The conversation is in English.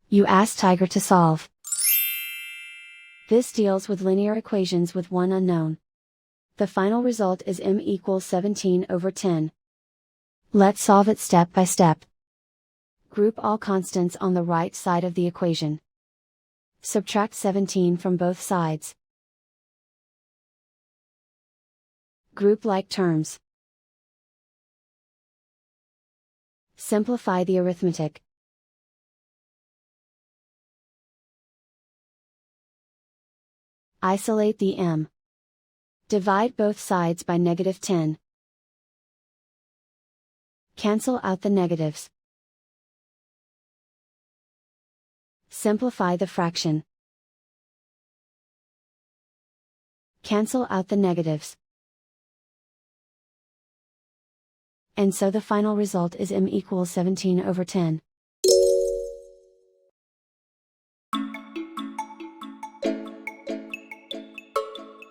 You ask Tiger to solve. This deals with linear equations with one unknown. The final result is m equals 17/10. Let's solve it step by step. Group all constants on the right side of the equation. Subtract 17 from both sides. Group like terms. Simplify the arithmetic. Isolate the m. Divide both sides by -10. Cancel out the negatives. Simplify the fraction. Cancel out the negatives. And so the final result is m equals 17/10.